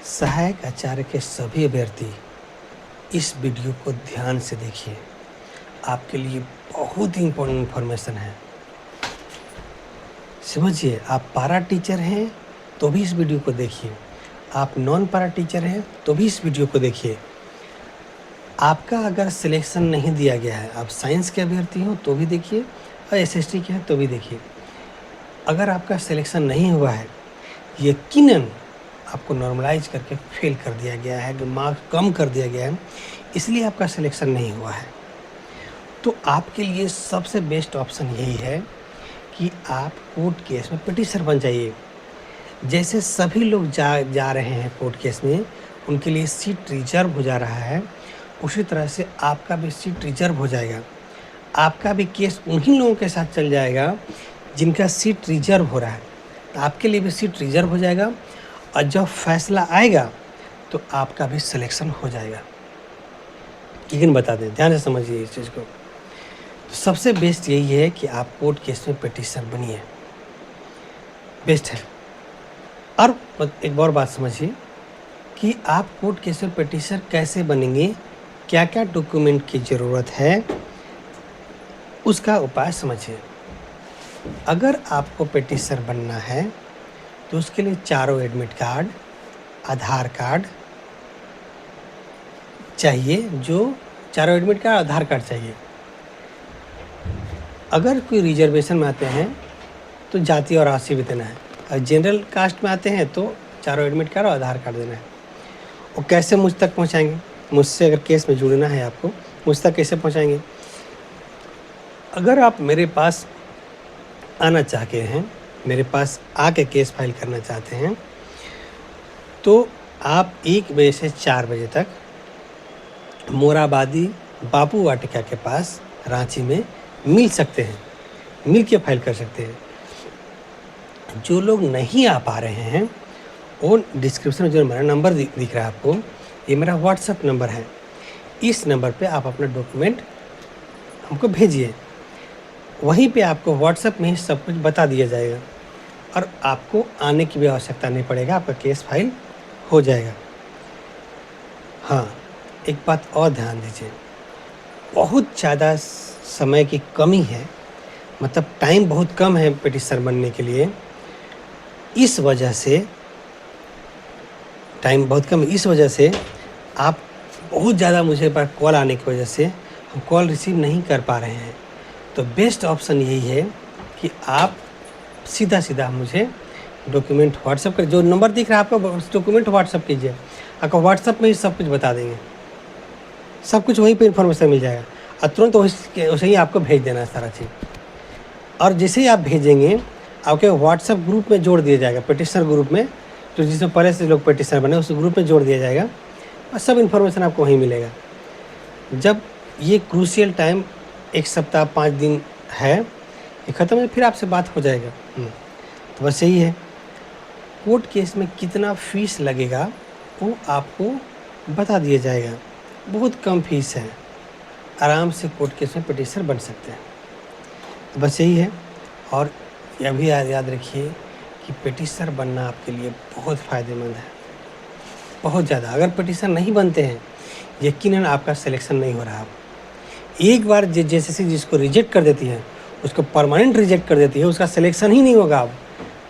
सहायक आचार्य के सभी अभ्यर्थी इस वीडियो को ध्यान से देखिए। आपके लिए बहुत ही इम्पोर्टेंट इन्फॉर्मेशन है। समझिए, आप पारा टीचर हैं तो भी इस वीडियो को देखिए, आप नॉन पारा टीचर हैं तो भी इस वीडियो को देखिए। आपका अगर सिलेक्शन नहीं दिया गया है, आप साइंस के अभ्यर्थी हो तो भी देखिए और एसएसटी के हैं तो भी देखिए। अगर आपका सिलेक्शन नहीं हुआ है, यकीनन आपको नॉर्मलाइज करके फेल कर दिया गया है, मार्क्स कम कर दिया गया है, इसलिए आपका सिलेक्शन नहीं हुआ है। तो आपके लिए सबसे बेस्ट ऑप्शन यही है कि आप कोर्ट केस में पिटीशनर बन जाइए। जैसे सभी लोग जा रहे हैं कोर्ट केस में, उनके लिए सीट रिजर्व हो जा रहा है, उसी तरह से आपका भी सीट रिजर्व हो जाएगा। आपका भी केस उन्हीं लोगों के साथ चल जाएगा जिनका सीट रिजर्व हो रहा है, तो आपके लिए भी सीट रिजर्व हो जाएगा और जब फैसला आएगा तो आपका भी सिलेक्शन हो जाएगा। लेकिन बता दें, ध्यान से समझिए इस चीज़ को। तो सबसे बेस्ट यही है कि आप कोर्ट केस में पिटीशनर बनिए, बेस्ट है। और एक और बात समझिए कि आप कोर्ट केस में पिटीशनर कैसे बनेंगे, क्या क्या डॉक्यूमेंट की ज़रूरत है, उसका उपाय समझिए। अगर आपको पिटीशनर बनना है तो उसके लिए चारों एडमिट कार्ड, आधार कार्ड चाहिए, जो चारों एडमिट कार्ड आधार कार्ड चाहिए। अगर कोई रिजर्वेशन में आते हैं तो जाति और राशि भी देना है, और जनरल कास्ट में आते हैं तो चारों एडमिट कार्ड और आधार कार्ड देना है। और कैसे मुझ तक पहुंचाएंगे? मुझसे अगर केस में जुड़ना है आपको, मुझ तक कैसे पहुंचाएंगे? अगर आप मेरे पास आना चाहते हैं, मेरे पास आके केस फाइल करना चाहते हैं, तो आप 1 बजे से 4 बजे तक मोराबादी बापू वाटिका के पास रांची में मिल सकते हैं, मिल के फाइल कर सकते हैं। जो लोग नहीं आ पा रहे हैं, वो डिस्क्रिप्शन में जो मेरा नंबर दिख रहा है आपको, ये मेरा व्हाट्सएप नंबर है। इस नंबर पे आप अपना डॉक्यूमेंट हमको भेजिए, वहीं पे आपको व्हाट्सएप में ही सब कुछ बता दिया जाएगा और आपको आने की भी आवश्यकता नहीं पड़ेगा, आपका केस फाइल हो जाएगा। हाँ, एक बात और ध्यान दीजिए, बहुत ज़्यादा समय की कमी है, मतलब टाइम बहुत कम है पिटीशनर बनने के लिए। इस वजह से टाइम बहुत कम है, इस वजह से आप बहुत ज़्यादा मुझे पर कॉल आने की वजह से हम कॉल रिसीव नहीं कर पा रहे हैं। तो बेस्ट ऑप्शन यही है कि आप सीधा मुझे डॉक्यूमेंट व्हाट्सएप कर, जो नंबर दिख रहा है आपका, डॉक्यूमेंट व्हाट्सएप कीजिए। आपको व्हाट्सएप में ही सब कुछ बता देंगे, सब कुछ वहीं पे इन्फॉर्मेशन मिल जाएगा और तुरंत वैसे ही आपको भेज देना है सारा चीज़। और जैसे ही आप भेजेंगे, आपके व्हाट्सएप ग्रुप में जोड़ दिया जाएगा, पिटीशनर ग्रुप में, तो जिसमें पहले से लोग पिटीशनर बने उस ग्रुप में जोड़ दिया जाएगा और सब इन्फॉर्मेशन आपको वहीं मिलेगा। जब ये क्रूशियल टाइम 1 सप्ताह 5 दिन है, ये ख़त्म है, फिर आपसे बात हो जाएगा। तो बस यही है। कोर्ट केस में कितना फ़ीस लगेगा वो आपको बता दिया जाएगा, बहुत कम फीस है, आराम से कोर्ट केस में पिटीशनर बन सकते हैं। तो बस यही है। और यह भी याद रखिए कि पिटीशनर बनना आपके लिए बहुत फ़ायदेमंद है, बहुत ज़्यादा। अगर पिटीशनर नहीं बनते हैं, यकीनन आपका सिलेक्शन नहीं हो रहा। एक बार जैसे जिसको रिजेक्ट कर देती है, उसको परमानेंट रिजेक्ट कर देती है, उसका सिलेक्शन ही नहीं होगा। अब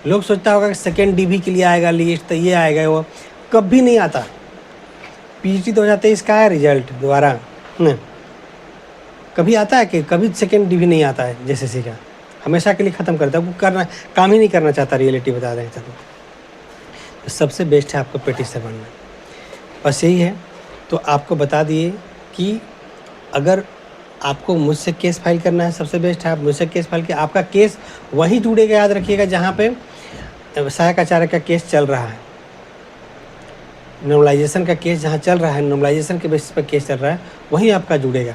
लोग सोचता होगा कि सेकेंड डीवी के लिए आएगा लिस्ट, तो ये आएगा, वो कभी नहीं आता। पीजीटी 2023 का है रिजल्ट दोबारा, कभी आता है कि कभी सेकेंड डीवी नहीं आता है जेसीसी का, हमेशा के लिए ख़त्म करता है, वो करना काम ही नहीं करना चाहता, रियलिटी बता दें तो सबसे बेस्ट है आपको पिटीशनर बनना। बस यही है। तो आपको बता दिए कि अगर आपको मुझसे केस फाइल करना है, सबसे बेस्ट है आप मुझसे केस फाइल किया, आपका केस वहीं जुड़ेगा। याद रखिएगा, जहाँ पे सहायक आचार्य का केस चल रहा है, नॉर्मलाइजेशन का केस जहाँ चल रहा है, नॉर्मलाइजेशन के बेसिस पर केस चल रहा है, वहीं आपका जुड़ेगा।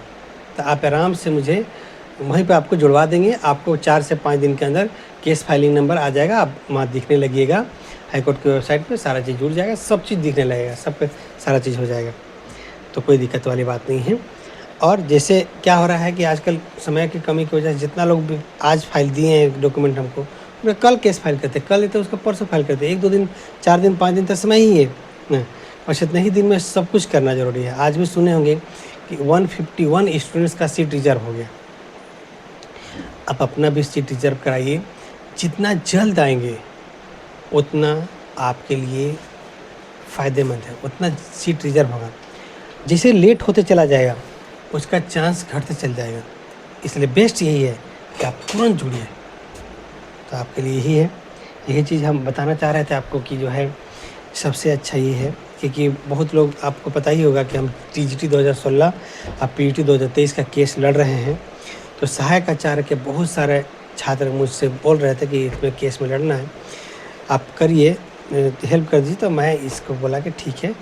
तो आप आराम से मुझे वहीं पे आपको जुड़वा देंगे। आपको 4 से 5 दिन के अंदर केस फाइलिंग नंबर आ जाएगा, आप वहाँ दिखने लगिएगा, हाईकोर्ट की वेबसाइट पे सारा चीज़ जुड़ जाएगा, सब चीज़ दिखने लगेगा, सब पे सारा चीज़ हो जाएगा। तो कोई दिक्कत वाली बात नहीं है। और जैसे क्या हो रहा है कि आजकल समय की कमी की वजह से जितना लोग भी आज फाइल दिए हैं डॉक्यूमेंट हमको, कल केस फाइल करते, कल लेते उसको परसों फाइल करते, 1-2 दिन 4 दिन 5 दिन तक समय ही है। न, बस इतने ही दिन में सब कुछ करना ज़रूरी है। आज भी सुने होंगे कि 151 स्टूडेंट्स का सीट रिज़र्व हो गया। आप अपना भी सीट रिज़र्व कराइए। जितना जल्द आएंगे उतना आपके लिए फ़ायदेमंद है, उतना सीट रिज़र्व होगा। जैसे लेट होते चला जाएगा उसका चांस घटते चल जाएगा। इसलिए बेस्ट यही है कि आप तुरंत जुड़िए। तो आपके लिए यही है, यही चीज़ हम बताना चाह रहे थे आपको कि जो है सबसे अच्छा ये है, क्योंकि बहुत लोग, आपको पता ही होगा कि हम टीजीटी 2016 और पीईटी 2023 का केस लड़ रहे हैं। तो सहायक आचार्य के बहुत सारे छात्र मुझसे बोल रहे थे कि इसमें केस में लड़ना है, आप करिए, हेल्प कर दीजिए। तो मैं इसको बोला कि ठीक है,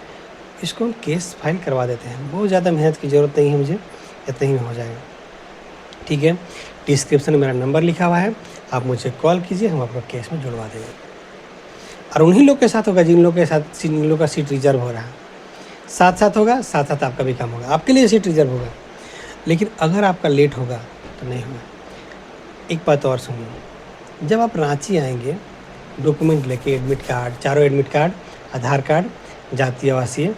इसको हम केस फाइल करवा देते हैं, बहुत ज़्यादा मेहनत की ज़रूरत नहीं है मुझे, इतना ही में हो जाएगा। ठीक है, डिस्क्रिप्शन में मेरा नंबर लिखा हुआ है, आप मुझे कॉल कीजिए, हम आपका केस में जुड़वा देंगे। और उन्हीं लोग के साथ होगा जिन लोग के साथ, जिन लोग का सीट रिजर्व हो रहा है, साथ साथ होगा, साथ साथ आपका भी काम होगा, आपके लिए सीट रिजर्व होगा। लेकिन अगर आपका लेट होगा तो नहीं होगा। एक बात और सुनिए, जब आप रांची आएंगे डॉक्यूमेंट लेके, एडमिट कार्ड, चारों एडमिट कार्ड, आधार कार्ड, जातीय आवासीय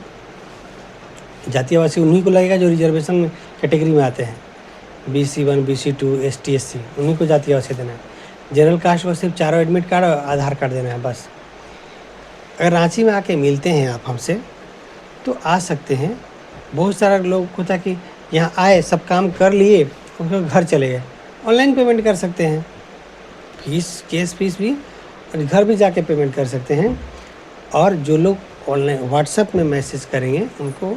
उन्हीं को लगेगा जो रिजर्वेशन कैटेगरी में आते हैं, BC1, BC2, ST SC, उन्हीं को जातीय आवासीय देना है। जनरल कास्ट को सिर्फ चारों एडमिट कार्ड और आधार कार्ड देना है बस। अगर रांची में आके मिलते हैं आप हमसे तो आ सकते हैं। बहुत सारा लोग होता है कि यहाँ आए, सब काम कर लिए, फिर घर चले गए, ऑनलाइन पेमेंट कर सकते हैं, केस फीस भी, और घर भी जाके पेमेंट कर सकते हैं। और जो लोग ऑनलाइन व्हाट्सएप में मैसेज करेंगे उनको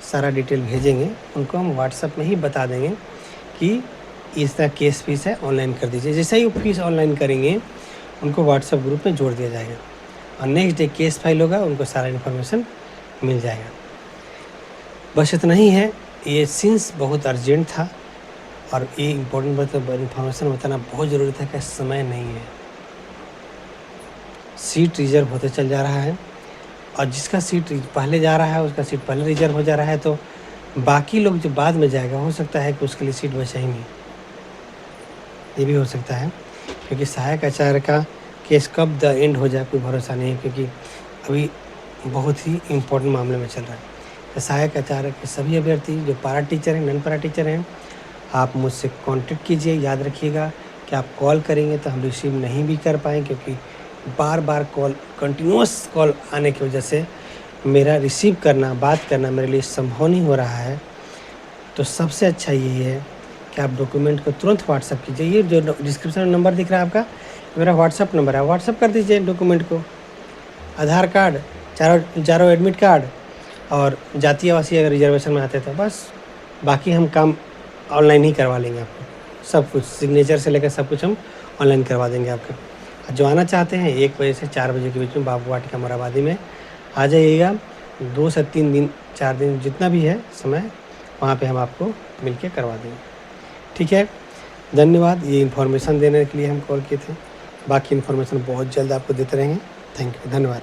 सारा डिटेल भेजेंगे, उनको हम व्हाट्सएप में ही बता देंगे कि इस तरह केस फीस है, ऑनलाइन कर दीजिए। जैसे ही वो फीस ऑनलाइन करेंगे उनको व्हाट्सएप ग्रुप में जोड़ दिया जाएगा और नेक्स्ट डे केस फाइल होगा, उनको सारा इन्फॉर्मेशन मिल जाएगा। बस इतना ही है। ये सीन्स बहुत अर्जेंट था और ये इम्पोर्टेंट इन्फॉर्मेशन बताना बहुत ज़रूरी था कि समय नहीं है, सीट रिजर्व होते चल जा रहा है और जिसका सीट पहले जा रहा है उसका सीट पहले रिजर्व हो जा रहा है, तो बाकी लोग जो बाद में जाएगा हो सकता है कि उसके लिए सीट बचा ही नहीं। ये भी हो सकता है, क्योंकि सहायक आचार्य का केस कब द एंड हो जाए कोई भरोसा नहीं है, क्योंकि अभी बहुत ही इम्पोर्टेंट मामले में चल रहा है। तो सहायक आचार्य के सभी अभ्यर्थी जो पारा टीचर हैं, नॉन पारा टीचर हैं, आप मुझसे कांटेक्ट कीजिए। याद रखिएगा कि आप कॉल करेंगे तो हम रिसीव नहीं भी कर पाएँ, क्योंकि बार बार कॉल, कंटिन्यूस कॉल आने की वजह से मेरा रिसीव करना, बात करना मेरे लिए संभव नहीं हो रहा है। तो सबसे अच्छा यही है कि आप डॉक्यूमेंट को तुरंत व्हाट्सअप कीजिए। ये जो डिस्क्रिप्शन में नंबर दिख रहा है आपका, मेरा व्हाट्सअप नंबर है, व्हाट्सअप कर दीजिए डॉक्यूमेंट को, आधार कार्ड, चारों एडमिट कार्ड और जातीय आवासीय अगर रिजर्वेशन में आते तो बस, बाकी हम काम ऑनलाइन ही करवा लेंगे आपको। सब कुछ, सिग्नेचर से लेकर सब कुछ हम ऑनलाइन करवा देंगे आपका। जो आना चाहते हैं 1 बजे से 4 बजे के बीच में बाबू वाटिका मोराबादी में आ जाइएगा। 2 से 3 दिन, 4 दिन, जितना भी है समय, वहाँ पे हम आपको मिलके करवा देंगे। ठीक है, धन्यवाद। ये इन्फॉर्मेशन देने के लिए हम कॉल किए थे। बाकी इन्फॉर्मेशन बहुत जल्द आपको देते रहेंगे। थैंक यू, धन्यवाद।